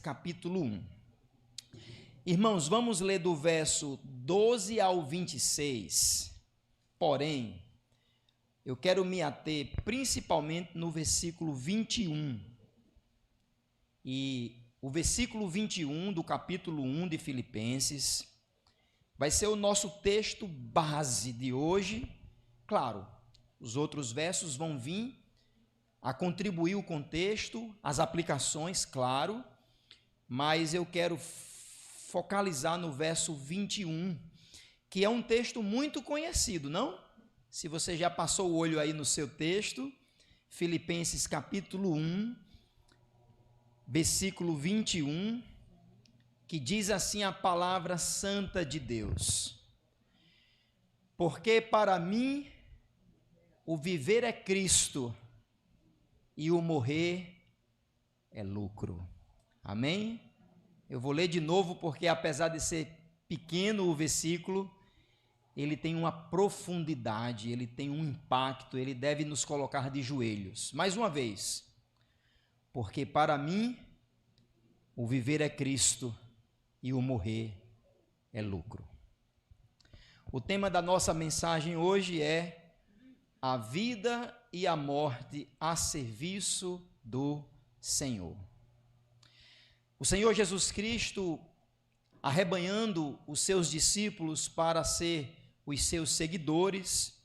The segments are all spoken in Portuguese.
Capítulo 1. Irmãos, vamos ler do verso 12 ao 26. Porém, eu quero me ater principalmente no versículo 21. E o versículo 21 do capítulo 1 de Filipenses vai ser o nosso texto base de hoje. Claro, os outros versos vão vir a contribuir o contexto, as aplicações, claro, mas eu quero focalizar no verso 21, que é um texto muito conhecido, não? Se você já passou o olho aí no seu texto, Filipenses capítulo 1, versículo 21, que diz assim a palavra santa de Deus: porque para mim o viver é Cristo e o morrer é lucro. Amém? Eu vou ler de novo porque, apesar de ser pequeno o versículo, ele tem uma profundidade, ele tem um impacto, ele deve nos colocar de joelhos. Mais uma vez, porque para mim o viver é Cristo e o morrer é lucro. O tema da nossa mensagem hoje é a vida e a morte a serviço do Senhor. O Senhor Jesus Cristo, arrebanhando os seus discípulos para ser os seus seguidores,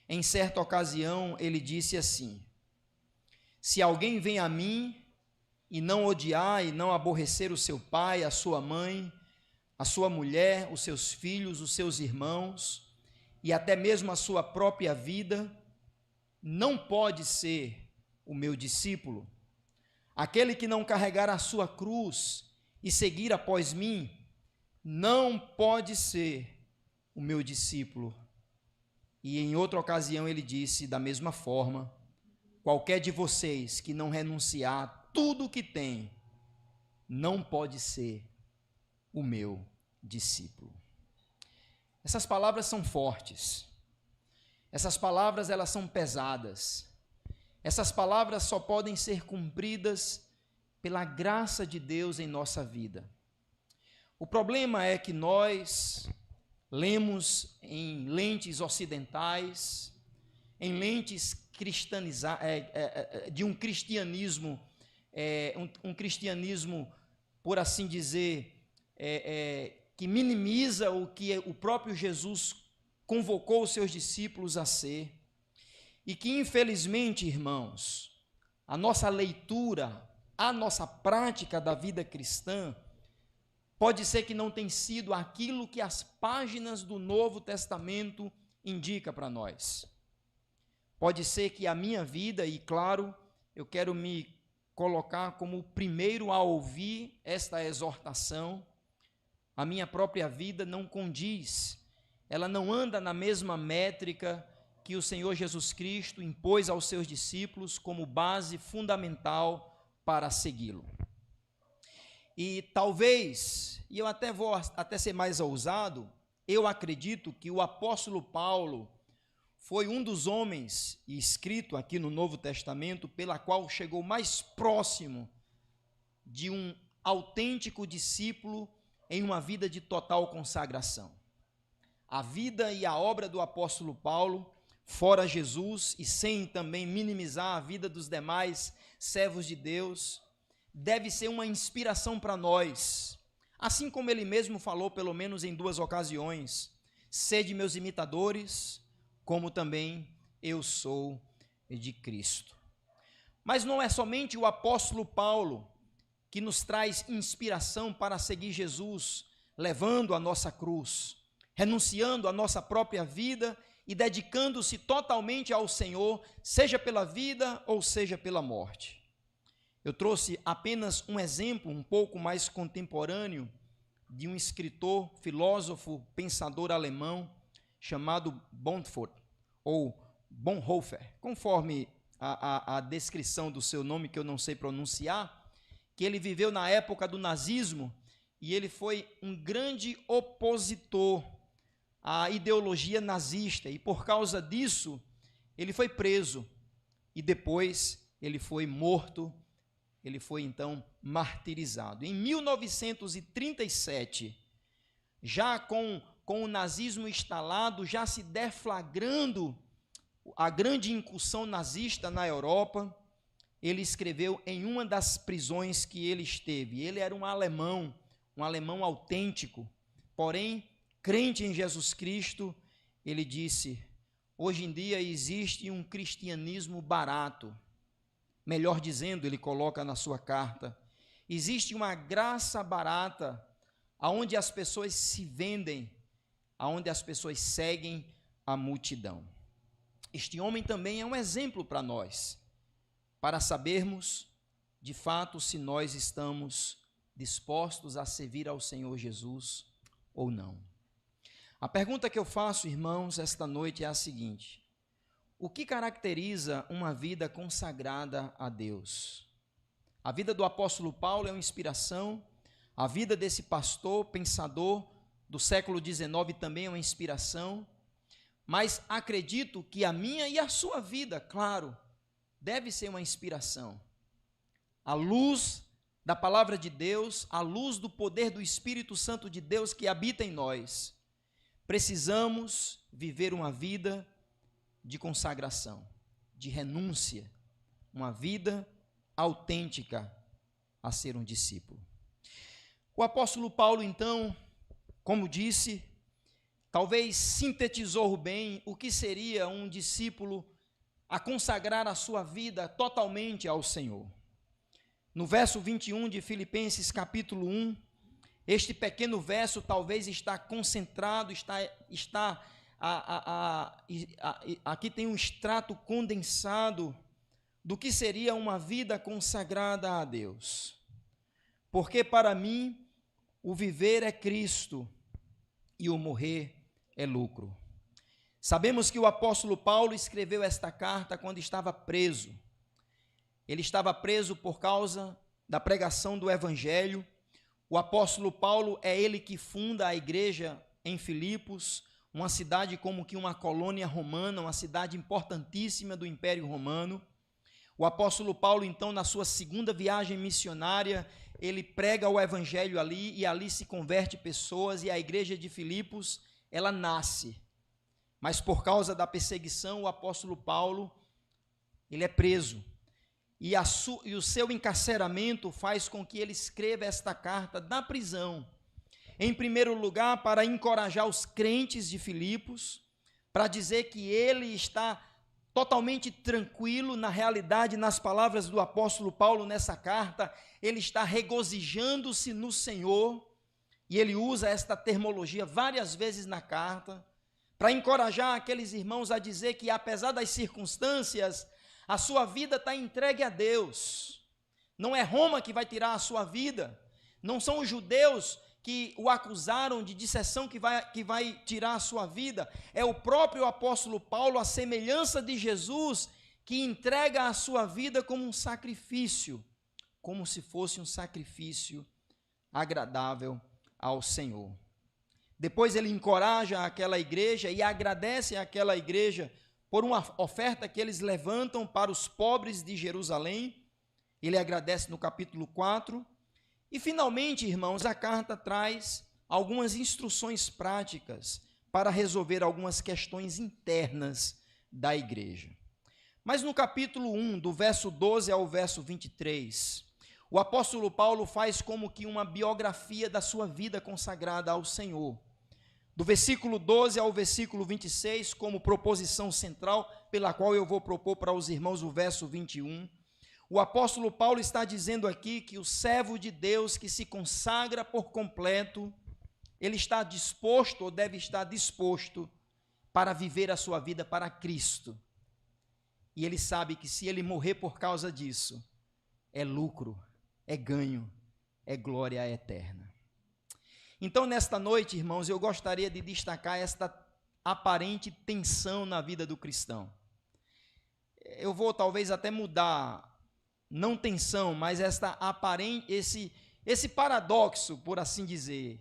em certa ocasião ele disse assim: se alguém vem a mim e não odiar e não aborrecer o seu pai, a sua mãe, a sua mulher, os seus filhos, os seus irmãos e até mesmo a sua própria vida, não pode ser o meu discípulo. Aquele que não carregar a sua cruz e seguir após mim, não pode ser o meu discípulo. E em outra ocasião ele disse, da mesma forma: qualquer de vocês que não renunciar tudo o que tem, não pode ser o meu discípulo. Essas palavras são fortes. Essas palavras, elas são pesadas. Essas palavras só podem ser cumpridas pela graça de Deus em nossa vida. O problema é que nós lemos em lentes ocidentais, em lentes de um cristianismo, um cristianismo, por assim dizer, que minimiza o que o próprio Jesus convocou os seus discípulos a ser. E que, infelizmente, irmãos, a nossa leitura, a nossa prática da vida cristã, pode ser que não tenha sido aquilo que as páginas do Novo Testamento indicam para nós. Pode ser que a minha vida, e claro, eu quero me colocar como o primeiro a ouvir esta exortação, a minha própria vida não condiz, ela não anda na mesma métrica que o Senhor Jesus Cristo impôs aos seus discípulos como base fundamental para segui-lo. E talvez, e eu vou ser mais ousado, eu acredito que o apóstolo Paulo foi um dos homens, escrito aqui no Novo Testamento, pela qual chegou mais próximo de um autêntico discípulo em uma vida de total consagração. A vida e a obra do apóstolo Paulo, fora Jesus, e sem também minimizar a vida dos demais servos de Deus, deve ser uma inspiração para nós, assim como ele mesmo falou pelo menos em 2 ocasiões: sede meus imitadores, como também eu sou de Cristo. Mas não é somente o apóstolo Paulo que nos traz inspiração para seguir Jesus, levando a nossa cruz, renunciando a nossa própria vida e dedicando-se totalmente ao Senhor, seja pela vida ou seja pela morte. Eu trouxe apenas um exemplo um pouco mais contemporâneo de um escritor, filósofo, pensador alemão chamado Bonhoeffer, conforme a descrição do seu nome, que eu não sei pronunciar, que ele viveu na época do nazismo e ele foi um grande opositor a ideologia nazista, e por causa disso ele foi preso e depois ele foi morto, ele foi então martirizado. Em 1937, já com o nazismo instalado, já se deflagrando a grande incursão nazista na Europa, ele escreveu em uma das prisões que ele esteve. Ele era um alemão autêntico, porém, crente em Jesus Cristo. Ele disse: hoje em dia existe um cristianismo barato. Melhor dizendo, ele coloca na sua carta, existe uma graça barata, onde as pessoas se vendem, onde as pessoas seguem a multidão. Este homem também é um exemplo para nós, para sabermos, de fato, se nós estamos dispostos a servir ao Senhor Jesus ou não. A pergunta que eu faço, irmãos, esta noite é a seguinte: o que caracteriza uma vida consagrada a Deus? A vida do apóstolo Paulo é uma inspiração, a vida desse pastor, pensador do século XIX também é uma inspiração, mas acredito que a minha e a sua vida, claro, deve ser uma inspiração. À luz da palavra de Deus, à luz do poder do Espírito Santo de Deus que habita em nós, precisamos viver uma vida de consagração, de renúncia, uma vida autêntica a ser um discípulo. O apóstolo Paulo, então, como disse, talvez sintetizou bem o que seria um discípulo a consagrar a sua vida totalmente ao Senhor. No verso 21 de Filipenses capítulo 1, este pequeno verso talvez está concentrado, aqui tem um extrato condensado do que seria uma vida consagrada a Deus. Porque para mim o viver é Cristo e o morrer é lucro. Sabemos que o apóstolo Paulo escreveu esta carta quando estava preso. Ele estava preso por causa da pregação do evangelho. O apóstolo Paulo é ele que funda a igreja em Filipos, uma cidade como que uma colônia romana, uma cidade importantíssima do Império Romano. O apóstolo Paulo, então, na sua segunda viagem missionária, ele prega o evangelho ali, e ali se converte pessoas, e a igreja de Filipos, ela nasce. Mas por causa da perseguição, o apóstolo Paulo, ele é preso. E o seu encarceramento faz com que ele escreva esta carta da prisão. Em primeiro lugar, para encorajar os crentes de Filipos, para dizer que ele está totalmente tranquilo, na realidade, nas palavras do apóstolo Paulo nessa carta, ele está regozijando-se no Senhor, e ele usa esta terminologia várias vezes na carta, para encorajar aqueles irmãos a dizer que, apesar das circunstâncias, a sua vida está entregue a Deus. Não é Roma que vai tirar a sua vida, não são os judeus que o acusaram de dissensão que vai tirar a sua vida, é o próprio apóstolo Paulo, a semelhança de Jesus, que entrega a sua vida como um sacrifício, como se fosse um sacrifício agradável ao Senhor. Depois ele encoraja aquela igreja e agradece àquela igreja por uma oferta que eles levantam para os pobres de Jerusalém. Ele agradece no capítulo 4. E finalmente, irmãos, a carta traz algumas instruções práticas para resolver algumas questões internas da igreja. Mas no capítulo 1, do verso 12 ao verso 23, o apóstolo Paulo faz como que uma biografia da sua vida consagrada ao Senhor. Do versículo 12 ao versículo 26, como proposição central, pela qual eu vou propor para os irmãos o verso 21, o apóstolo Paulo está dizendo aqui que o servo de Deus que se consagra por completo, ele está disposto ou deve estar disposto para viver a sua vida para Cristo. E ele sabe que se ele morrer por causa disso, é lucro, é ganho, é glória eterna. Então, nesta noite, irmãos, eu gostaria de destacar esta aparente tensão na vida do cristão. Eu vou talvez até mudar, não tensão, mas esta aparente, esse paradoxo, por assim dizer,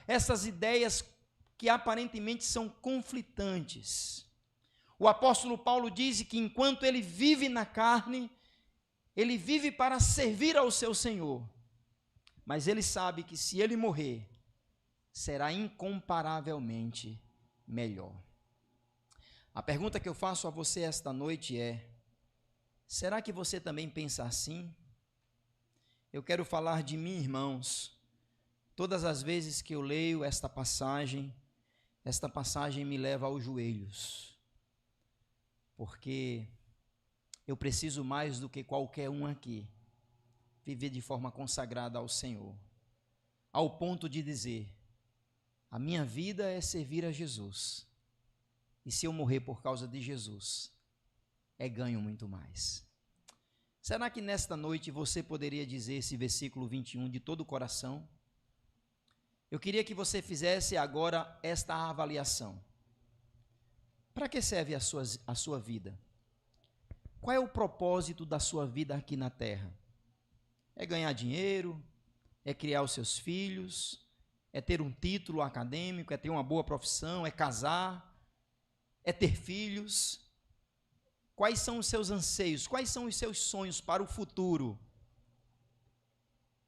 essas ideias que aparentemente são conflitantes. O apóstolo Paulo diz que enquanto ele vive na carne, ele vive para servir ao seu Senhor, mas ele sabe que se ele morrer, será incomparavelmente melhor. A pergunta que eu faço a você esta noite é: será que você também pensa assim? Eu quero falar de mim, irmãos. Todas as vezes que eu leio esta passagem me leva aos joelhos, porque eu preciso mais do que qualquer um aqui viver de forma consagrada ao Senhor, ao ponto de dizer: a minha vida é servir a Jesus, e se eu morrer por causa de Jesus, é ganho muito mais. Será que nesta noite você poderia dizer esse versículo 21 de todo o coração? Eu queria que você fizesse agora esta avaliação. Para que serve a sua vida? Qual é o propósito da sua vida aqui na terra? É ganhar dinheiro? É criar os seus filhos? É ter um título acadêmico? É ter uma boa profissão? É casar? É ter filhos? Quais são os seus anseios? Quais são os seus sonhos para o futuro?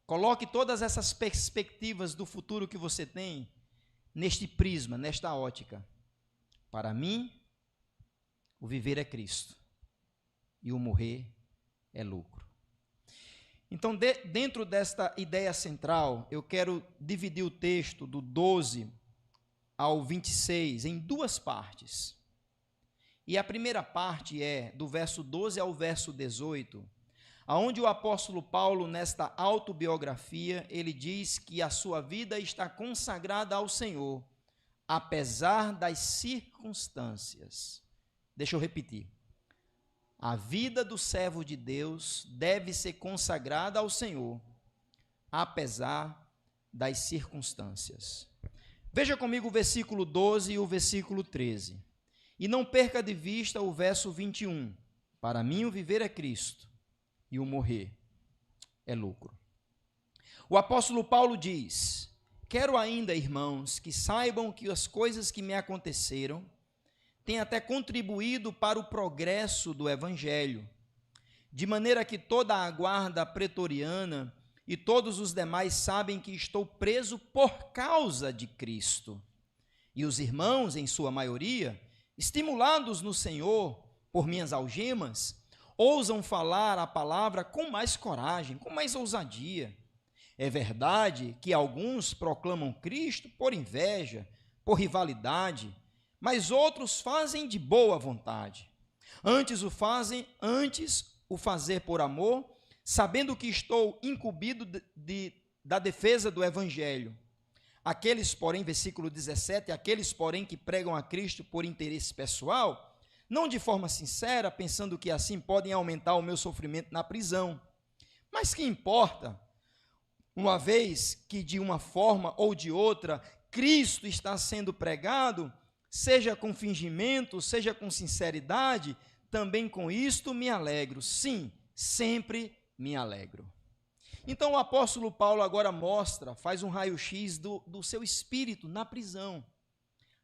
Coloque todas essas perspectivas do futuro que você tem neste prisma, nesta ótica. Para mim, o viver é Cristo e o morrer é lucro. Então, dentro desta ideia central, eu quero dividir o texto do 12 ao 26 em duas partes. E a primeira parte é do verso 12 ao verso 18, onde o apóstolo Paulo, nesta autobiografia, ele diz que a sua vida está consagrada ao Senhor, apesar das circunstâncias. Deixa eu repetir. A vida do servo de Deus deve ser consagrada ao Senhor, apesar das circunstâncias. Veja comigo o versículo 12 e o versículo 13. E não perca de vista o verso 21. Para mim o viver é Cristo e o morrer é lucro. O apóstolo Paulo diz: quero ainda, irmãos, que saibam que as coisas que me aconteceram têm até contribuído para o progresso do evangelho, de maneira que toda a guarda pretoriana e todos os demais sabem que estou preso por causa de Cristo. E os irmãos, em sua maioria, estimulados no Senhor por minhas algemas, ousam falar a palavra com mais coragem, com mais ousadia. É verdade que alguns proclamam Cristo por inveja, por rivalidade, mas outros fazem de boa vontade. Antes o fazer por amor, sabendo que estou incumbido da defesa do evangelho. Aqueles, porém, versículo 17, aqueles, porém, que pregam a Cristo por interesse pessoal, não de forma sincera, pensando que assim podem aumentar o meu sofrimento na prisão. Mas que importa, uma vez que de uma forma ou de outra, Cristo está sendo pregado, seja com fingimento, seja com sinceridade, também com isto me alegro. Sim, sempre me alegro. Então o apóstolo Paulo agora faz um raio-x do seu espírito na prisão.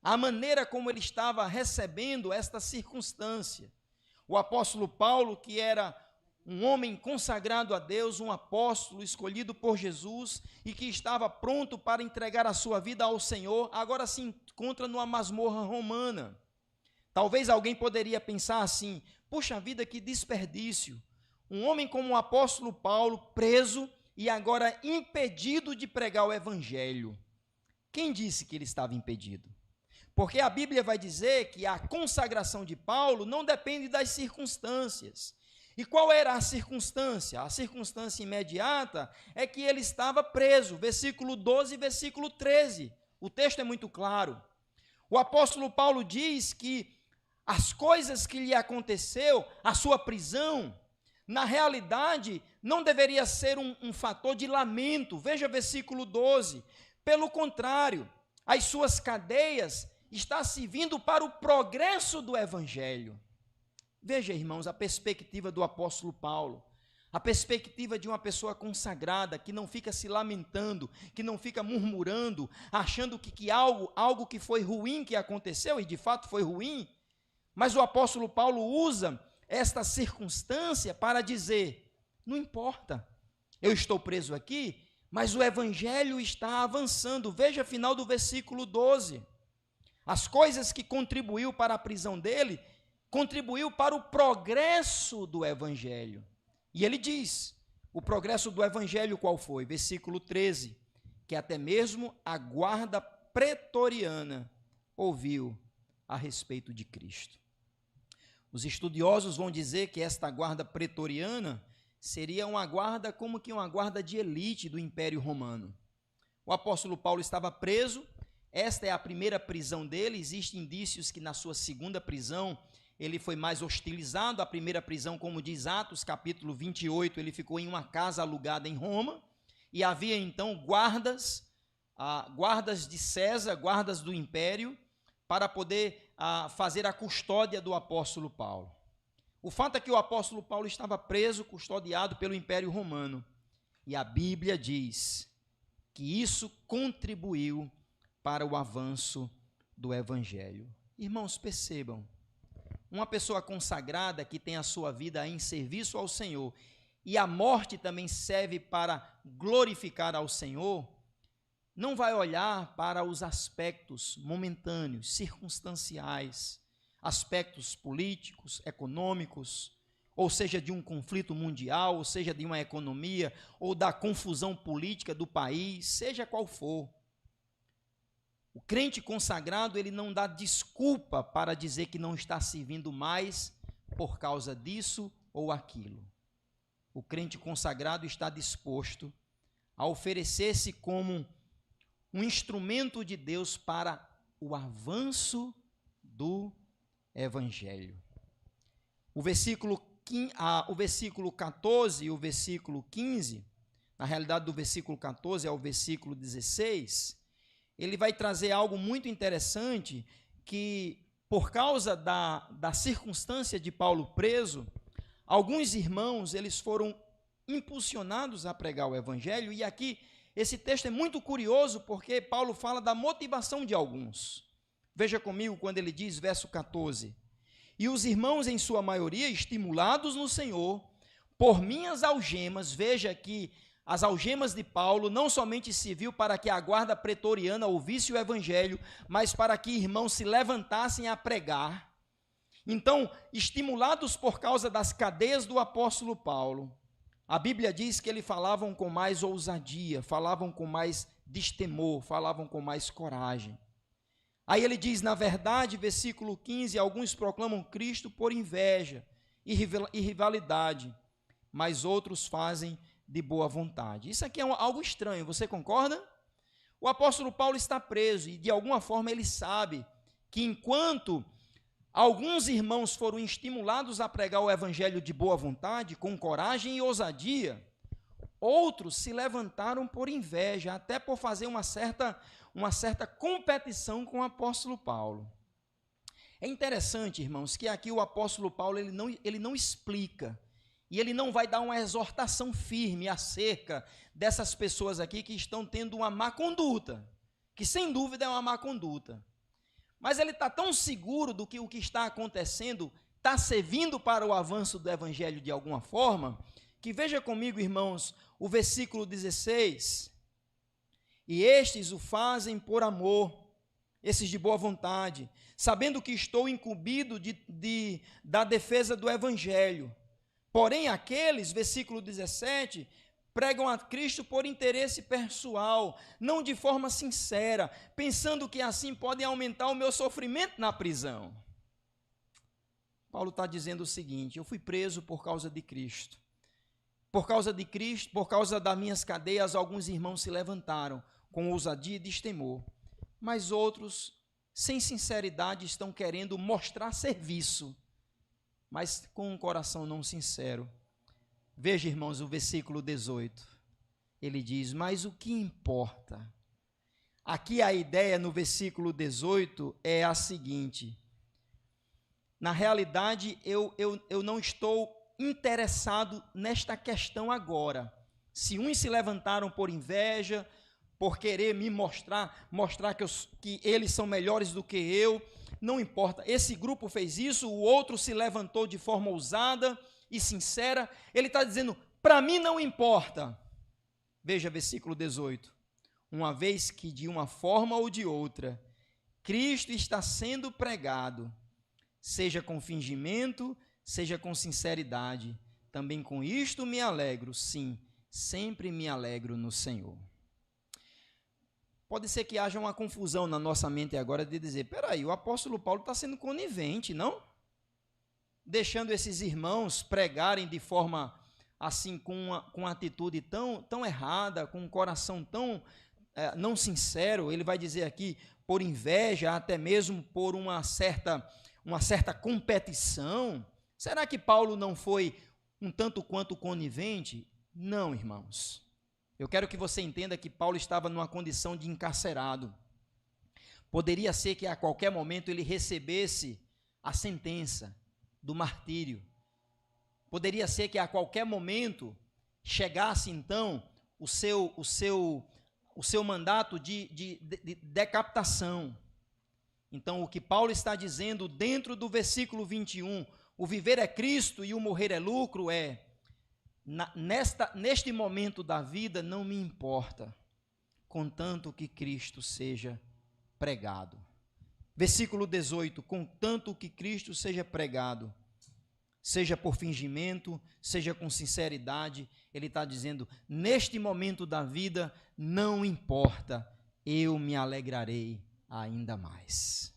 A maneira como ele estava recebendo esta circunstância. O apóstolo Paulo, que era um homem consagrado a Deus, um apóstolo escolhido por Jesus e que estava pronto para entregar a sua vida ao Senhor, agora se encontra numa masmorra romana. Talvez alguém poderia pensar assim: puxa vida, que desperdício. Um homem como o apóstolo Paulo, preso e agora impedido de pregar o evangelho. Quem disse que ele estava impedido? Porque a Bíblia vai dizer que a consagração de Paulo não depende das circunstâncias. E qual era a circunstância? A circunstância imediata é que ele estava preso. Versículo 12 e versículo 13. O texto é muito claro. O apóstolo Paulo diz que as coisas que lhe aconteceu, a sua prisão, na realidade, não deveria ser um fator de lamento. Veja versículo 12. Pelo contrário, as suas cadeias estão servindo para o progresso do evangelho. Veja, irmãos, a perspectiva do apóstolo Paulo, a perspectiva de uma pessoa consagrada, que não fica se lamentando, que não fica murmurando, achando que algo que foi ruim que aconteceu, e de fato foi ruim, mas o apóstolo Paulo usa esta circunstância para dizer: Não importa. Eu estou preso aqui, mas o evangelho está avançando. Veja o final do versículo 12. As coisas que contribuiu para a prisão dele, contribuiu para o progresso do evangelho. E ele diz, o progresso do evangelho qual foi? Versículo 13, que até mesmo a guarda pretoriana ouviu a respeito de Cristo. Os estudiosos vão dizer que esta guarda pretoriana seria uma guarda como que uma guarda de elite do Império Romano. O apóstolo Paulo estava preso, esta é a primeira prisão dele, existem indícios que na sua segunda prisão ele foi mais hostilizado. A primeira prisão, como diz Atos, capítulo 28, ele ficou em uma casa alugada em Roma, e havia então guardas de César, guardas do Império, para poder fazer a custódia do apóstolo Paulo. O fato é que o apóstolo Paulo estava preso, custodiado pelo Império Romano, e a Bíblia diz que isso contribuiu para o avanço do Evangelho. Irmãos, percebam, uma pessoa consagrada que tem a sua vida em serviço ao Senhor, e a morte também serve para glorificar ao Senhor, não vai olhar para os aspectos momentâneos, circunstanciais, aspectos políticos, econômicos, ou seja, de um conflito mundial, ou seja, de uma economia, ou da confusão política do país, seja qual for. O crente consagrado, ele não dá desculpa para dizer que não está servindo mais por causa disso ou aquilo. O crente consagrado está disposto a oferecer-se como um instrumento de Deus para o avanço do Evangelho. O versículo 14 e o versículo 15, na realidade do versículo 14 ao versículo 16, ele vai trazer algo muito interessante, que por causa da circunstância de Paulo preso, alguns irmãos eles foram impulsionados a pregar o Evangelho, e aqui esse texto é muito curioso, porque Paulo fala da motivação de alguns. Veja comigo quando ele diz, verso 14, e os irmãos em sua maioria, estimulados no Senhor, por minhas algemas, veja que as algemas de Paulo não somente serviu para que a guarda pretoriana ouvisse o Evangelho, mas para que irmãos se levantassem a pregar. Então, estimulados por causa das cadeias do apóstolo Paulo, a Bíblia diz que eles falavam com mais ousadia, falavam com mais destemor, falavam com mais coragem. Aí ele diz, na verdade, versículo 15, alguns proclamam Cristo por inveja e rivalidade, mas outros fazem de boa vontade. Isso aqui é algo estranho, você concorda? O apóstolo Paulo está preso e de alguma forma ele sabe que enquanto alguns irmãos foram estimulados a pregar o evangelho de boa vontade, com coragem e ousadia, outros se levantaram por inveja, até por fazer uma certa competição com o apóstolo Paulo. É interessante, irmãos, que aqui o apóstolo Paulo ele não explica, e ele não vai dar uma exortação firme acerca dessas pessoas aqui que estão tendo uma má conduta, que sem dúvida é uma má conduta. Mas ele está tão seguro do que o que está acontecendo está servindo para o avanço do evangelho de alguma forma, que veja comigo, irmãos, o versículo 16. E estes o fazem por amor, esses de boa vontade, sabendo que estou incumbido da defesa do evangelho. Porém, aqueles, versículo 17, pregam a Cristo por interesse pessoal, não de forma sincera, pensando que assim podem aumentar o meu sofrimento na prisão. Paulo está dizendo o seguinte: eu fui preso por causa de Cristo. Por causa de Cristo, por causa das minhas cadeias, alguns irmãos se levantaram com ousadia e destemor, mas outros, sem sinceridade, estão querendo mostrar serviço, mas com um coração não sincero. Veja, irmãos, o versículo 18. Ele diz, mas o que importa? Aqui a ideia no versículo 18 é a seguinte: na realidade, eu não estou interessado nesta questão agora. Se uns se levantaram por inveja, por querer me mostrar que eles são melhores do que eu, não importa. Esse grupo fez isso, o outro se levantou de forma ousada e sincera. Ele está dizendo, para mim não importa. Veja versículo 18. Uma vez que de uma forma ou de outra, Cristo está sendo pregado, seja com fingimento, seja com sinceridade, também com isto me alegro, sim, sempre me alegro no Senhor. Pode ser que haja uma confusão na nossa mente agora de dizer, peraí, o apóstolo Paulo está sendo conivente, não? Deixando esses irmãos pregarem de forma assim, com uma atitude tão errada, com um coração tão não sincero. Ele vai dizer aqui, por inveja, até mesmo por uma certa competição. Será que Paulo não foi um tanto quanto conivente? Não, irmãos. Eu quero que você entenda que Paulo estava numa condição de encarcerado. Poderia ser que a qualquer momento ele recebesse a sentença do martírio. Poderia ser que a qualquer momento chegasse então o seu mandato de decapitação. Então, o que Paulo está dizendo dentro do versículo 21, o viver é Cristo e o morrer é lucro, neste momento da vida não me importa, contanto que Cristo seja pregado. Versículo 18, contanto que Cristo seja pregado, seja por fingimento, seja com sinceridade, ele está dizendo, neste momento da vida, não importa, eu me alegrarei ainda mais.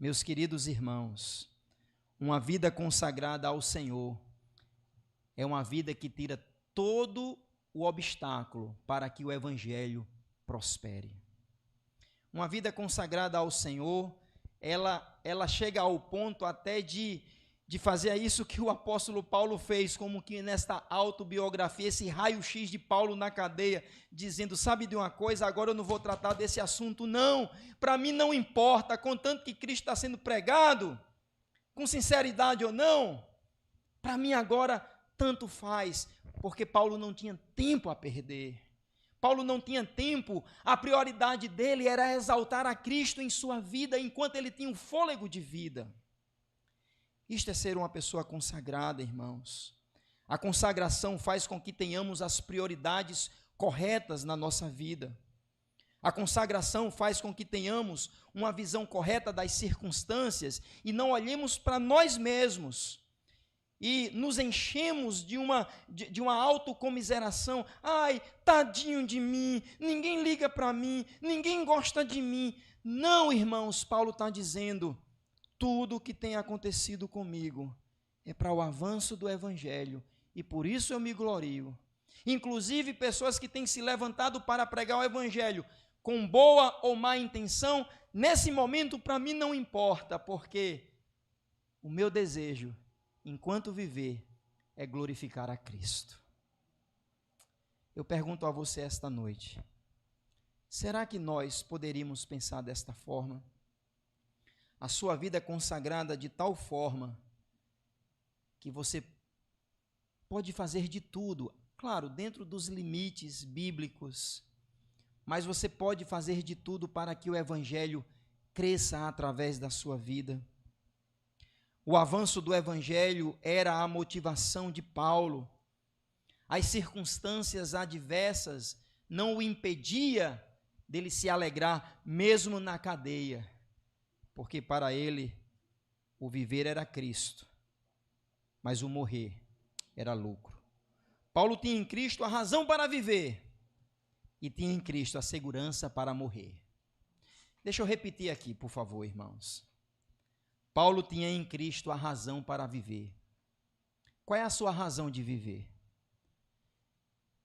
Meus queridos irmãos, uma vida consagrada ao Senhor é uma vida que tira todo o obstáculo para que o Evangelho prospere. Uma vida consagrada ao Senhor, ela chega ao ponto até de fazer isso que o apóstolo Paulo fez, como que nesta autobiografia, esse raio-x de Paulo na cadeia, dizendo, sabe de uma coisa, agora eu não vou tratar desse assunto não, para mim não importa, contanto que Cristo está sendo pregado, com sinceridade ou não, para mim agora tanto faz, porque Paulo não tinha tempo a perder. Paulo não tinha tempo, a prioridade dele era exaltar a Cristo em sua vida, enquanto ele tinha um fôlego de vida. Isto é ser uma pessoa consagrada, irmãos. A consagração faz com que tenhamos as prioridades corretas na nossa vida. A consagração faz com que tenhamos uma visão correta das circunstâncias e não olhemos para nós mesmos e nos enchemos de uma autocomiseração. Ai, tadinho de mim, ninguém liga para mim, ninguém gosta de mim. Não, irmãos, Paulo está dizendo, tudo o que tem acontecido comigo é para o avanço do Evangelho e por isso eu me glorio. Inclusive pessoas que têm se levantado para pregar o Evangelho com boa ou má intenção, nesse momento para mim não importa, porque o meu desejo enquanto viver, é glorificar a Cristo. Eu pergunto a você esta noite, será que nós poderíamos pensar desta forma? A sua vida é consagrada de tal forma que você pode fazer de tudo, claro, dentro dos limites bíblicos, mas você pode fazer de tudo para que o Evangelho cresça através da sua vida. O avanço do Evangelho era a motivação de Paulo. As circunstâncias adversas não o impedia dele se alegrar, mesmo na cadeia, porque para ele o viver era Cristo, mas o morrer era lucro. Paulo tinha em Cristo a razão para viver e tinha em Cristo a segurança para morrer. Deixa eu repetir aqui, por favor, irmãos. Paulo tinha em Cristo a razão para viver. Qual é a sua razão de viver?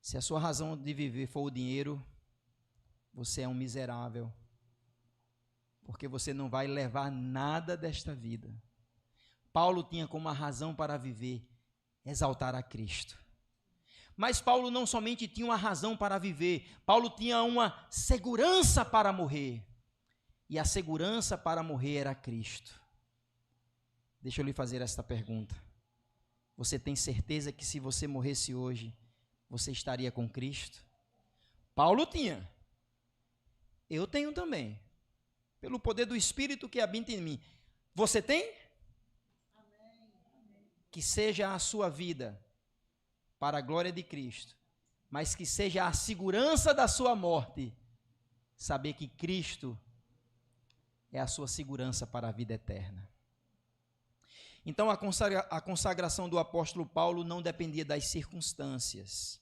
Se a sua razão de viver for o dinheiro, você é um miserável, porque você não vai levar nada desta vida. Paulo tinha como a razão para viver exaltar a Cristo. Mas Paulo não somente tinha uma razão para viver, Paulo tinha uma segurança para morrer. E a segurança para morrer era Cristo. Deixa eu lhe fazer esta pergunta. Você tem certeza que se você morresse hoje, você estaria com Cristo? Paulo tinha. Eu tenho também. Pelo poder do Espírito que habita em mim. Você tem? Amém. Que seja a sua vida para a glória de Cristo, mas que seja a segurança da sua morte, saber que Cristo é a sua segurança para a vida eterna. Então a consagração do apóstolo Paulo não dependia das circunstâncias,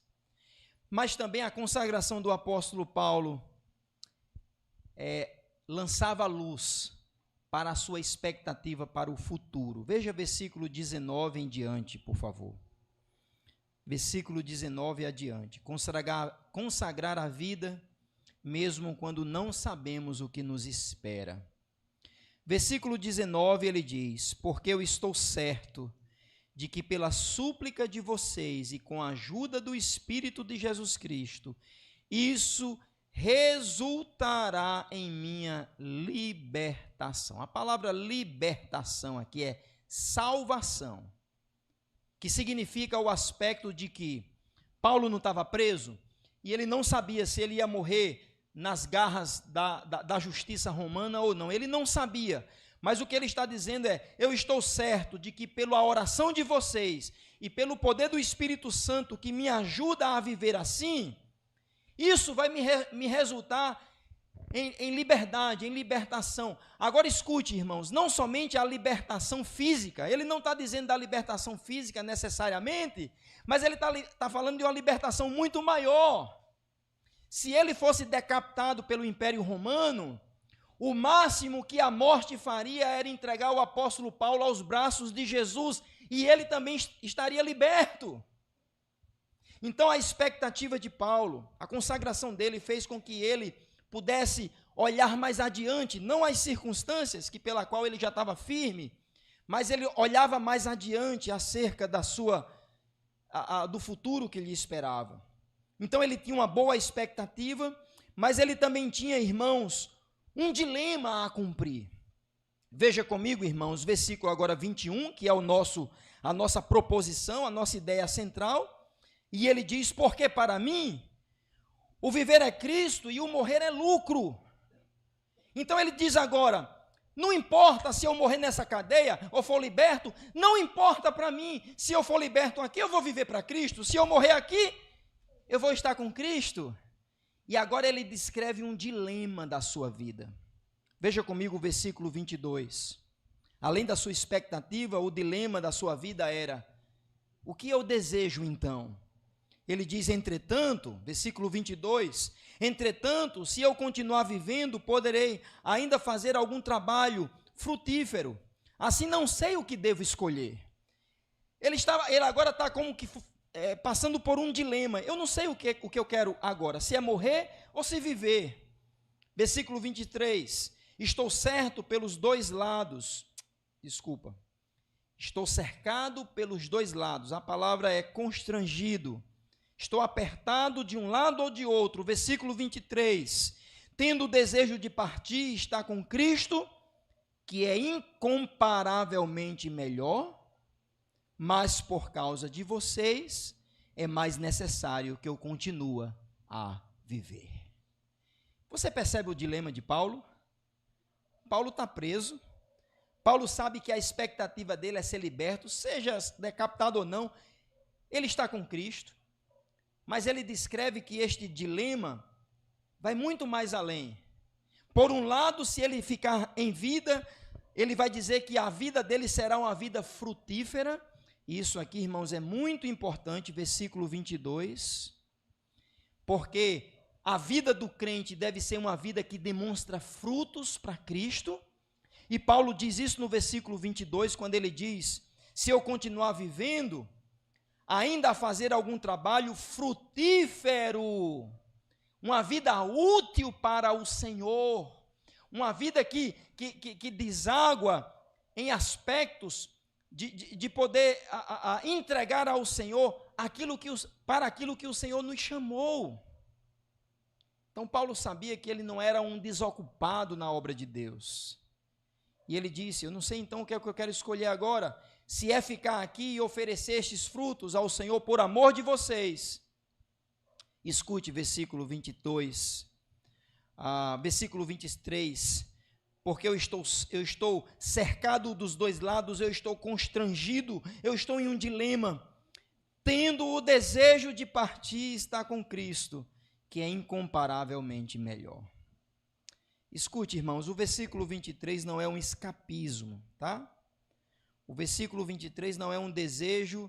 mas também a consagração do apóstolo Paulo lançava luz para a sua expectativa para o futuro. Veja versículo 19 em diante, por favor. Versículo 19 adiante. Consagrar a vida, mesmo quando não sabemos o que nos espera. Versículo 19, ele diz: porque eu estou certo de que pela súplica de vocês e com a ajuda do Espírito de Jesus Cristo, isso resultará em minha libertação. A palavra libertação aqui é salvação, que significa o aspecto de que Paulo não estava preso e ele não sabia se ele ia morrer nas garras da justiça romana ou não. Ele não sabia, mas o que ele está dizendo é: eu estou certo de que pela oração de vocês e pelo poder do Espírito Santo que me ajuda a viver assim, isso vai me resultar em liberdade, em libertação. Agora escute, irmãos, não somente a libertação física, ele não está dizendo da libertação física necessariamente, mas ele está falando de uma libertação muito maior. Se ele fosse decapitado pelo Império Romano, o máximo que a morte faria era entregar o apóstolo Paulo aos braços de Jesus, e ele também estaria liberto. Então a expectativa de Paulo, a consagração dele fez com que ele pudesse olhar mais adiante, não as circunstâncias pela qual ele já estava firme, mas ele olhava mais adiante acerca do futuro que lhe esperava. Então ele tinha uma boa expectativa, mas ele também tinha, irmãos, um dilema a cumprir. Veja comigo, irmãos, versículo agora 21, que é a nossa proposição, a nossa ideia central, e ele diz: porque para mim o viver é Cristo e o morrer é lucro. Então ele diz agora: não importa se eu morrer nessa cadeia ou for liberto, não importa para mim, se eu for liberto aqui eu vou viver para Cristo, se eu morrer aqui eu vou estar com Cristo. E agora ele descreve um dilema da sua vida. Veja comigo o versículo 22. Além da sua expectativa, o dilema da sua vida era: o que eu desejo então? Ele diz: entretanto, versículo 22, entretanto, se eu continuar vivendo, poderei ainda fazer algum trabalho frutífero. Assim não sei o que devo escolher. Ele agora está como que passando por um dilema. Eu não sei o que eu quero agora, se é morrer ou se viver. Versículo 23, estou certo pelos dois lados. Desculpa. Estou cercado pelos dois lados. A palavra é constrangido. Estou apertado de um lado ou de outro. Versículo 23, tendo o desejo de partir e estar com Cristo, que é incomparavelmente melhor, mas por causa de vocês é mais necessário que eu continue a viver. Você percebe o dilema de Paulo? Paulo está preso. Paulo sabe que a expectativa dele é ser liberto, seja decapitado ou não. Ele está com Cristo. Mas ele descreve que este dilema vai muito mais além. Por um lado, se ele ficar em vida, ele vai dizer que a vida dele será uma vida frutífera. Isso aqui, irmãos, é muito importante, versículo 22. Porque a vida do crente deve ser uma vida que demonstra frutos para Cristo. E Paulo diz isso no versículo 22, quando ele diz: se eu continuar vivendo, ainda a fazer algum trabalho frutífero, uma vida útil para o Senhor, uma vida que deságua em aspectos de poder entregar ao Senhor para aquilo que o Senhor nos chamou. Então Paulo sabia que ele não era um desocupado na obra de Deus. E ele disse: eu não sei então o que é que eu quero escolher agora, se é ficar aqui e oferecer estes frutos ao Senhor por amor de vocês. Escute versículo 22, versículo 23, porque eu estou cercado dos dois lados, eu estou constrangido, eu estou em um dilema. tendo o desejo de partir e estar com Cristo, que é incomparavelmente melhor. Escute, irmãos, o versículo 23 não é um escapismo, tá? O versículo 23 não é um desejo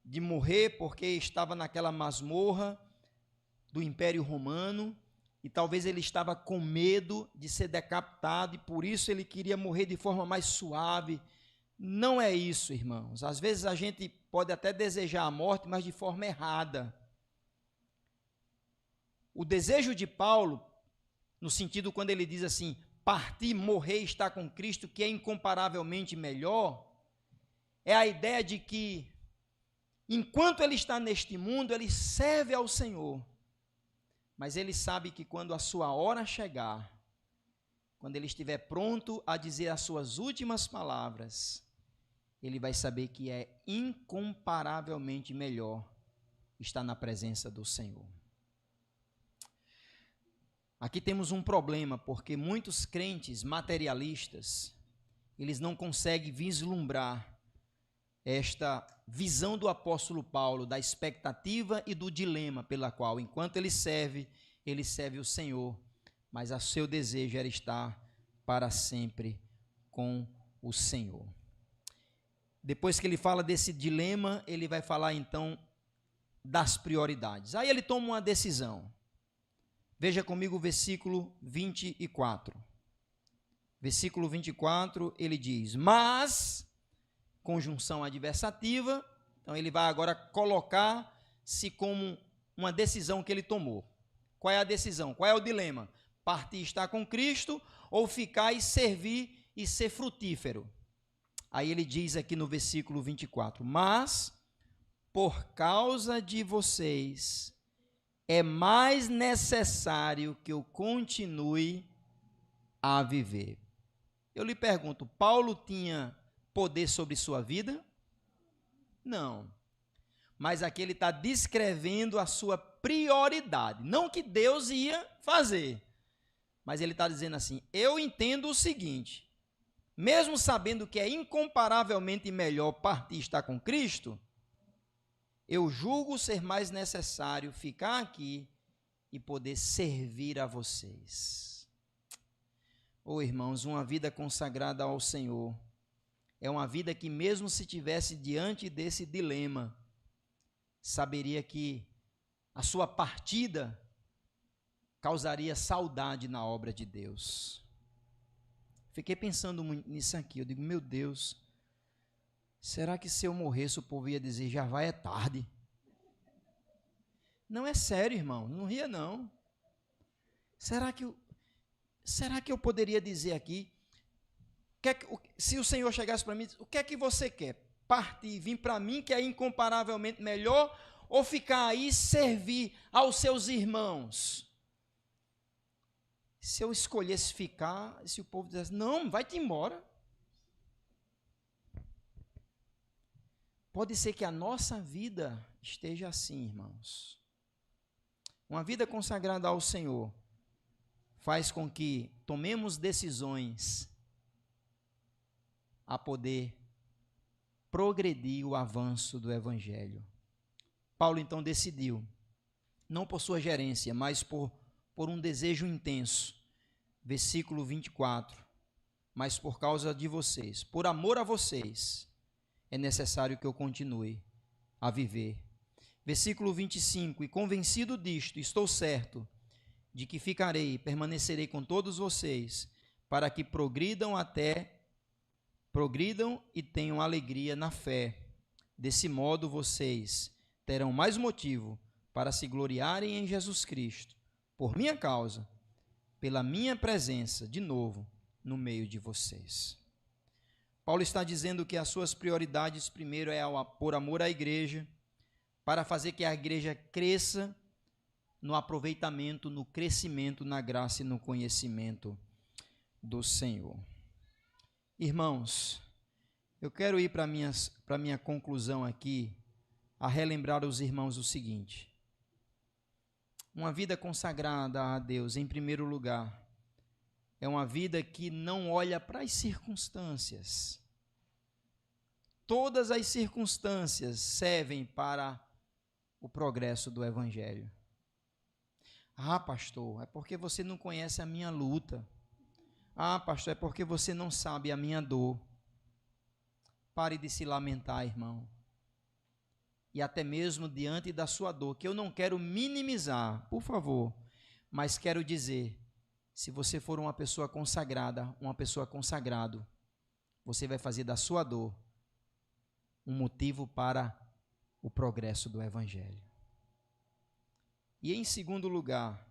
de morrer porque estava naquela masmorra do Império Romano e talvez ele estava com medo de ser decapitado e por isso ele queria morrer de forma mais suave. Não é isso, irmãos. Às vezes a gente pode até desejar a morte, mas de forma errada. O desejo de Paulo, no sentido quando ele diz assim, partir, morrer e estar com Cristo, que é incomparavelmente melhor, é a ideia de que, enquanto ele está neste mundo, ele serve ao Senhor, mas ele sabe que quando a sua hora chegar, quando ele estiver pronto a dizer as suas últimas palavras, ele vai saber que é incomparavelmente melhor estar na presença do Senhor. Aqui temos um problema, porque muitos crentes materialistas, eles não conseguem vislumbrar esta visão do apóstolo Paulo, da expectativa e do dilema pela qual, enquanto ele serve o Senhor, mas o seu desejo era estar para sempre com o Senhor. Depois que ele fala desse dilema, ele vai falar então das prioridades. Aí ele toma uma decisão. Veja comigo o versículo 24. Versículo 24, ele diz, mas, conjunção adversativa, então ele vai agora colocar-se como uma decisão que ele tomou. Qual é a decisão? Qual é o dilema? Partir e estar com Cristo ou ficar e servir e ser frutífero? Aí ele diz aqui no versículo 24, mas, por causa de vocês, é mais necessário que eu continue a viver. Eu lhe pergunto, Paulo tinha poder sobre sua vida? Não. Mas aqui ele está descrevendo a sua prioridade. Não que Deus ia fazer, mas ele está dizendo assim, eu entendo o seguinte, mesmo sabendo que é incomparavelmente melhor partir e estar com Cristo, eu julgo ser mais necessário ficar aqui e poder servir a vocês. Oh, irmãos, uma vida consagrada ao Senhor é uma vida que, mesmo se tivesse diante desse dilema, saberia que a sua partida causaria saudade na obra de Deus. Fiquei pensando muito nisso aqui. Eu digo, meu Deus, será que se eu morresse o povo ia dizer, já vai, é tarde? Não, é sério, irmão, não ria não. Será que eu poderia dizer aqui, se o Senhor chegasse para mim, o que é que você quer? Partir, vir para mim, que é incomparavelmente melhor, ou ficar aí e servir aos seus irmãos? Se eu escolhesse ficar, se o povo dissesse, não, vai-te embora. Pode ser que a nossa vida esteja assim, irmãos. Uma vida consagrada ao Senhor faz com que tomemos decisões a poder progredir o avanço do Evangelho. Paulo então decidiu, não por sua gerência, mas por um desejo intenso. Versículo 24, mas por causa de vocês, por amor a vocês, é necessário que eu continue a viver. Versículo 25, e convencido disto, estou certo de que ficarei e permanecerei com todos vocês, para que progridam e tenham alegria na fé. Desse modo vocês terão mais motivo para se gloriarem em Jesus Cristo, por minha causa, pela minha presença, de novo, no meio de vocês. Paulo está dizendo que as suas prioridades, primeiro, é por amor à igreja, para fazer que a igreja cresça no aproveitamento, no crescimento, na graça e no conhecimento do Senhor. Irmãos, eu quero ir para a minha conclusão aqui, a relembrar aos irmãos o seguinte: uma vida consagrada a Deus, em primeiro lugar, é uma vida que não olha para as circunstâncias. todas as circunstâncias servem para o progresso do Evangelho. Ah, pastor, é porque você não conhece a minha luta. Ah, pastor, é porque você não sabe a minha dor. Pare de se lamentar, irmão. E até mesmo diante da sua dor, que eu não quero minimizar, por favor, mas quero dizer, se você for uma pessoa consagrada, uma pessoa consagrado, você vai fazer da sua dor um motivo para o progresso do Evangelho. E em segundo lugar,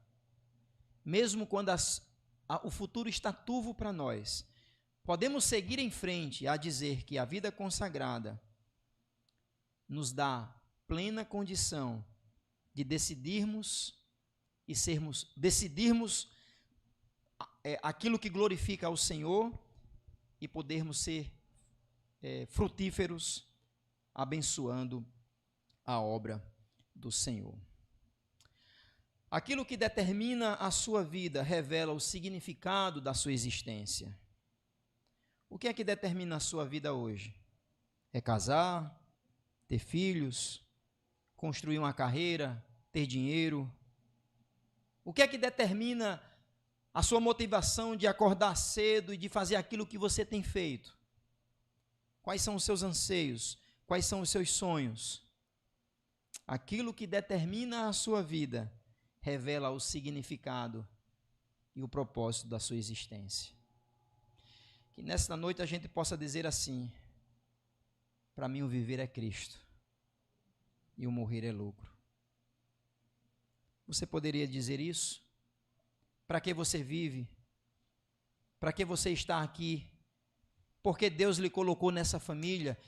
mesmo quando o futuro está turvo para nós, podemos seguir em frente a dizer que a vida consagrada nos dá plena condição de decidirmos aquilo que glorifica ao Senhor e podermos ser frutíferos, abençoando a obra do Senhor. Aquilo que determina a sua vida revela o significado da sua existência. O que é que determina a sua vida hoje? É casar, ter filhos, construir uma carreira, ter dinheiro? O que é que determina a sua motivação de acordar cedo e de fazer aquilo que você tem feito? Quais são os seus anseios? Quais são os seus sonhos? Aquilo que determina a sua vida revela o significado e o propósito da sua existência. Que nesta noite a gente possa dizer assim: para mim o viver é Cristo e o morrer é lucro. Você poderia dizer isso? Para que você vive? Para que você está aqui? Porque Deus lhe colocou nessa família.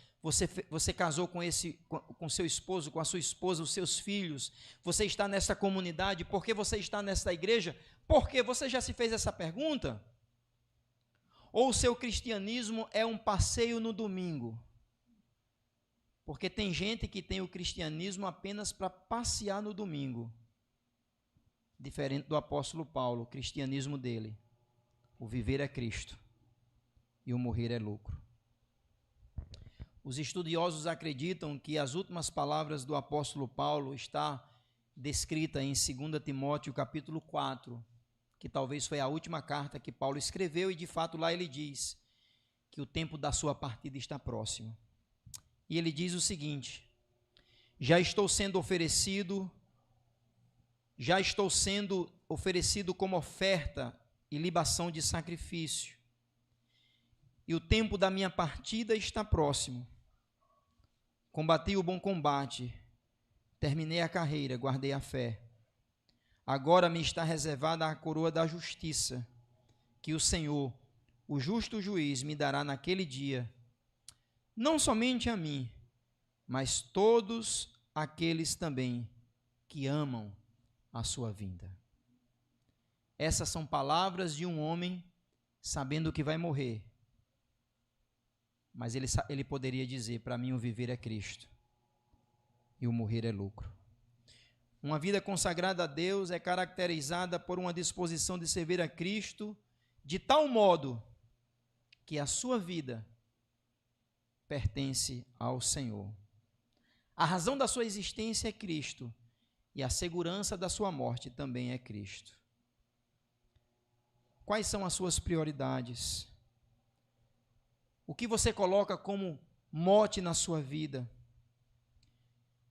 Você casou com seu esposo, com a sua esposa, os seus filhos. Você está nessa comunidade. Por que você está nessa igreja? Porque você já se fez essa pergunta? Ou o seu cristianismo é um passeio no domingo? Porque tem gente que tem o cristianismo apenas para passear no domingo. Diferente do apóstolo Paulo, o cristianismo dele. O viver é Cristo e o morrer é lucro. Os estudiosos acreditam que as últimas palavras do apóstolo Paulo está descrita em 2 Timóteo capítulo 4, que talvez foi a última carta que Paulo escreveu, e de fato lá ele diz que o tempo da sua partida está próximo. E ele diz o seguinte: já estou sendo oferecido como oferta e libação de sacrifício, e o tempo da minha partida está próximo. Combati o bom combate, terminei a carreira, guardei a fé. Agora me está reservada a coroa da justiça, que o Senhor, o justo juiz, me dará naquele dia, não somente a mim, mas todos aqueles também que amam a sua vinda. Essas são palavras de um homem sabendo que vai morrer, mas ele poderia dizer: para mim o viver é Cristo e o morrer é lucro. Uma vida consagrada a Deus é caracterizada por uma disposição de servir a Cristo de tal modo que a sua vida pertence ao Senhor. A razão da sua existência é Cristo e a segurança da sua morte também é Cristo. Quais são as suas prioridades? O que você coloca como mote na sua vida?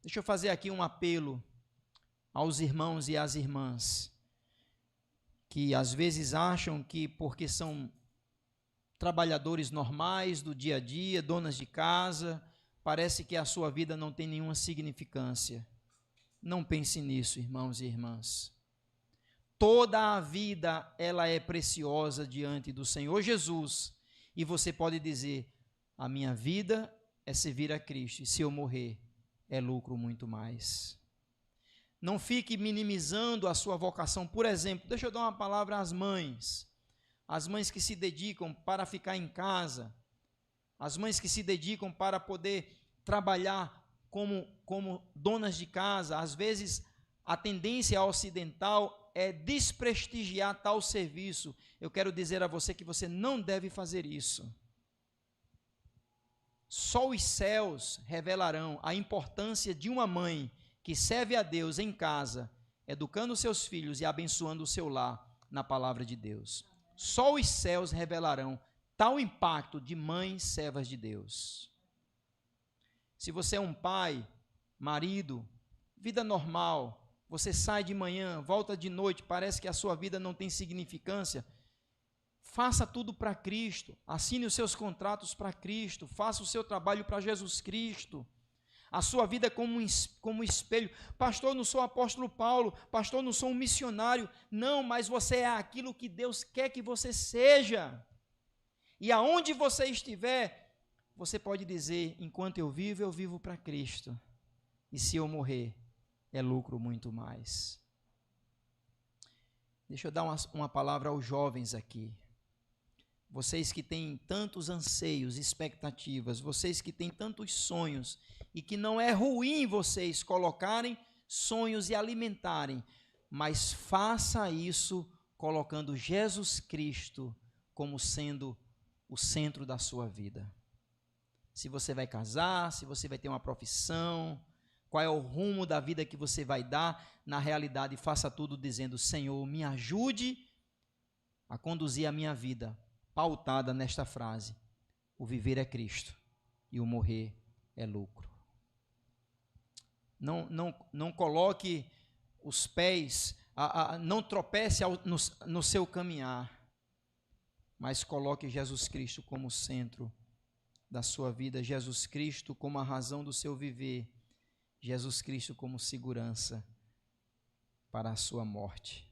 Deixa eu fazer aqui um apelo aos irmãos e às irmãs que às vezes acham que porque são trabalhadores normais do dia a dia, donas de casa, parece que a sua vida não tem nenhuma significância. Não pense nisso, irmãos e irmãs. Toda a vida ela é preciosa diante do Senhor Jesus. E você pode dizer: a minha vida é servir a Cristo, e se eu morrer, é lucro muito mais. Não fique minimizando a sua vocação. Por exemplo, deixa eu dar uma palavra às mães que se dedicam para ficar em casa, as mães que se dedicam para poder trabalhar como donas de casa. Às vezes, a tendência ocidental é desprestigiar tal serviço. Eu quero dizer a você que você não deve fazer isso. Só os céus revelarão a importância de uma mãe que serve a Deus em casa, educando seus filhos e abençoando o seu lar na palavra de Deus. Só os céus revelarão tal impacto de mães servas de Deus. Se você é um pai, marido, vida normal, você sai de manhã, volta de noite, parece que a sua vida não tem significância, faça tudo para Cristo, assine os seus contratos para Cristo, faça o seu trabalho para Jesus Cristo, a sua vida como espelho. Pastor, eu não sou apóstolo Paulo, pastor, eu não sou um missionário. Não, mas você é aquilo que Deus quer que você seja. E aonde você estiver, você pode dizer, enquanto eu vivo para Cristo. E se eu morrer, é lucro muito mais. Deixa eu dar uma palavra aos jovens aqui. Vocês que têm tantos anseios, expectativas, vocês que têm tantos sonhos, e que não é ruim vocês colocarem sonhos e alimentarem, mas faça isso colocando Jesus Cristo como sendo o centro da sua vida. Se você vai casar, se você vai ter uma profissão, qual é o rumo da vida que você vai dar, na realidade faça tudo dizendo, Senhor, me ajude a conduzir a minha vida, pautada nesta frase, o viver é Cristo e o morrer é lucro. Não coloque os pés, não tropece no seu caminhar, mas coloque Jesus Cristo como centro da sua vida, Jesus Cristo como a razão do seu viver, Jesus Cristo como segurança para a sua morte.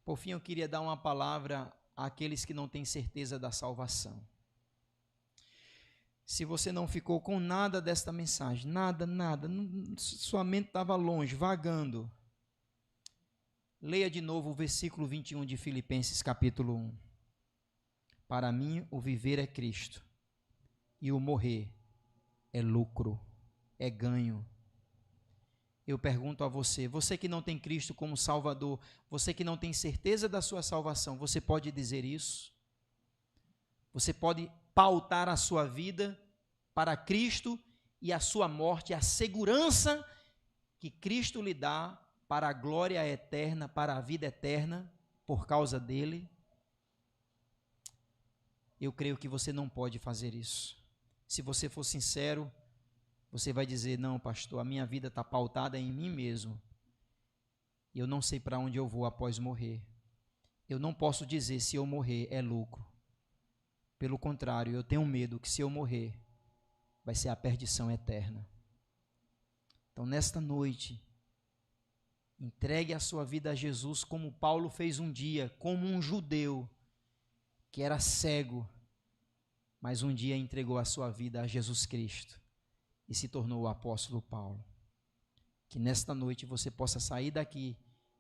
Por fim, eu queria dar uma palavra àqueles que não têm certeza da salvação. Se você não ficou com nada desta mensagem, nada, sua mente estava longe, vagando, leia de novo o versículo 21 de Filipenses capítulo 1. Para mim, o viver é Cristo, e o morrer é lucro, é ganho. Eu pergunto a você, você que não tem Cristo como Salvador, você que não tem certeza da sua salvação, você pode dizer isso? Você pode pautar a sua vida para Cristo e a sua morte, a segurança que Cristo lhe dá para a glória eterna, para a vida eterna, por causa dele? Eu creio que você não pode fazer isso. Se você for sincero, você vai dizer, não, pastor, a minha vida está pautada em mim mesmo. Eu não sei para onde eu vou após morrer. Eu não posso dizer se eu morrer é lucro. Pelo contrário, eu tenho medo que se eu morrer, vai ser a perdição eterna. Então, nesta noite, entregue a sua vida a Jesus como Paulo fez um dia, como um judeu que era cego, mas um dia entregou a sua vida a Jesus Cristo e se tornou o apóstolo Paulo. Que nesta noite você possa sair daqui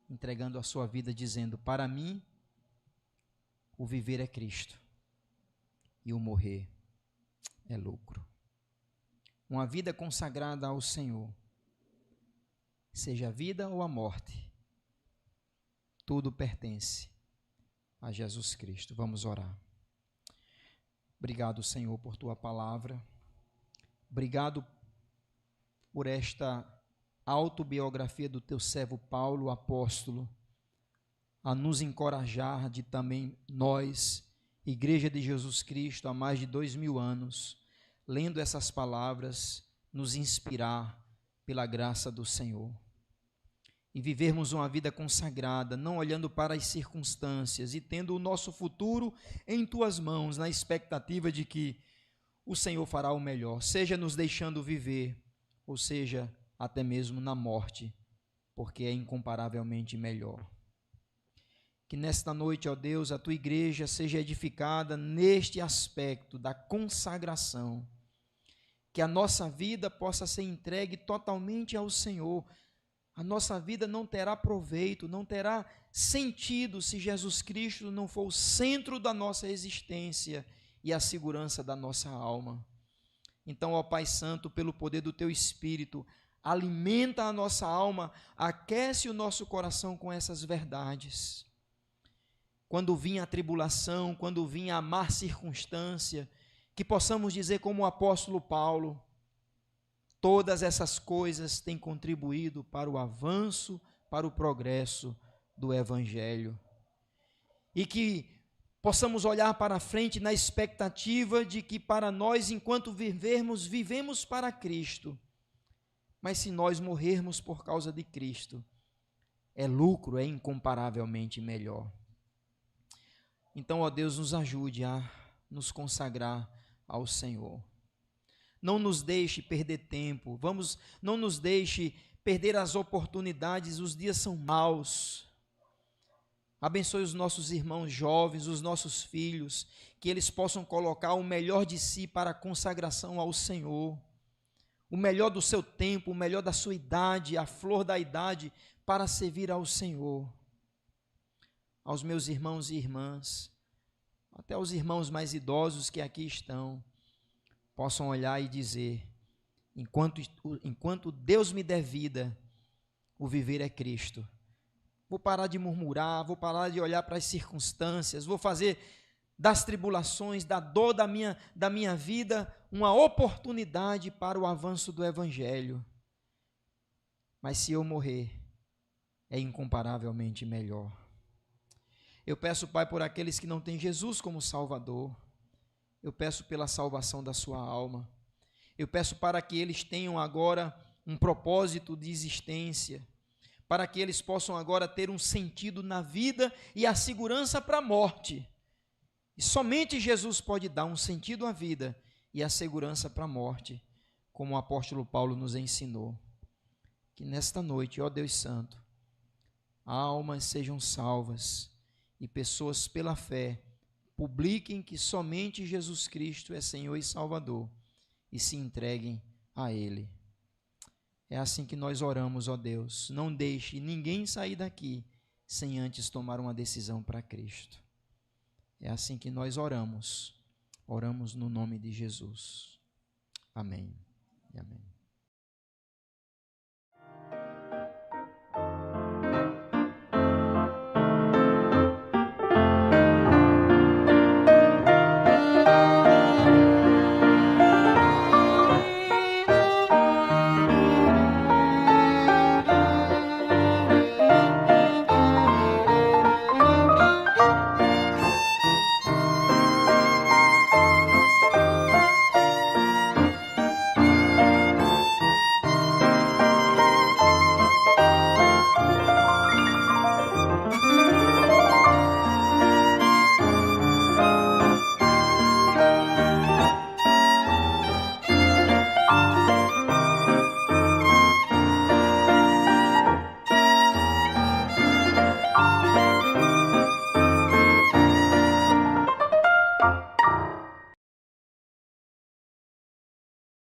entregando a sua vida dizendo, para mim, o viver é Cristo e o morrer é lucro. Uma vida consagrada ao Senhor, seja a vida ou a morte, tudo pertence a Jesus Cristo. Vamos orar. Obrigado, Senhor, por tua palavra. Obrigado por esta autobiografia do teu servo Paulo, apóstolo, a nos encorajar de também nós, Igreja de Jesus Cristo, há mais de 2000 anos, lendo essas palavras, nos inspirar pela graça do Senhor. E vivermos uma vida consagrada, não olhando para as circunstâncias e tendo o nosso futuro em tuas mãos, na expectativa de que o Senhor fará o melhor, seja nos deixando viver, ou seja, até mesmo na morte, porque é incomparavelmente melhor. Que nesta noite, ó Deus, a tua igreja seja edificada neste aspecto da consagração, que a nossa vida possa ser entregue totalmente ao Senhor. A nossa vida não terá proveito, não terá sentido se Jesus Cristo não for o centro da nossa existência e a segurança da nossa alma. Então, ó Pai Santo, pelo poder do Teu Espírito, alimenta a nossa alma, aquece o nosso coração com essas verdades. Quando vinha a tribulação, quando vinha a má circunstância, que possamos dizer como o apóstolo Paulo: todas essas coisas têm contribuído para o avanço, para o progresso do Evangelho. E que possamos olhar para frente na expectativa de que para nós, enquanto vivermos, vivemos para Cristo. Mas se nós morrermos por causa de Cristo, é lucro, é incomparavelmente melhor. Então, ó Deus, nos ajude a nos consagrar ao Senhor. Não nos deixe perder tempo, não nos deixe perder as oportunidades, os dias são maus. Abençoe os nossos irmãos jovens, os nossos filhos, que eles possam colocar o melhor de si para a consagração ao Senhor, o melhor do seu tempo, o melhor da sua idade, a flor da idade, para servir ao Senhor. Aos meus irmãos e irmãs, até os irmãos mais idosos que aqui estão, possam olhar e dizer: enquanto Deus me der vida, o viver é Cristo. Vou parar de murmurar, vou parar de olhar para as circunstâncias, vou fazer das tribulações, da dor da minha vida, uma oportunidade para o avanço do Evangelho. Mas se eu morrer, é incomparavelmente melhor. Eu peço, Pai, por aqueles que não têm Jesus como Salvador. Eu peço pela salvação da sua alma. Eu peço para que eles tenham agora um propósito de existência, para que eles possam agora ter um sentido na vida e a segurança para a morte. E somente Jesus pode dar um sentido à vida e a segurança para a morte, como o apóstolo Paulo nos ensinou. Que nesta noite, ó Deus Santo, almas sejam salvas e pessoas pela fé publiquem que somente Jesus Cristo é Senhor e Salvador e se entreguem a Ele. É assim que nós oramos, ó Deus. Não deixe ninguém sair daqui sem antes tomar uma decisão para Cristo. É assim que nós oramos. Oramos no nome de Jesus. Amém e amém.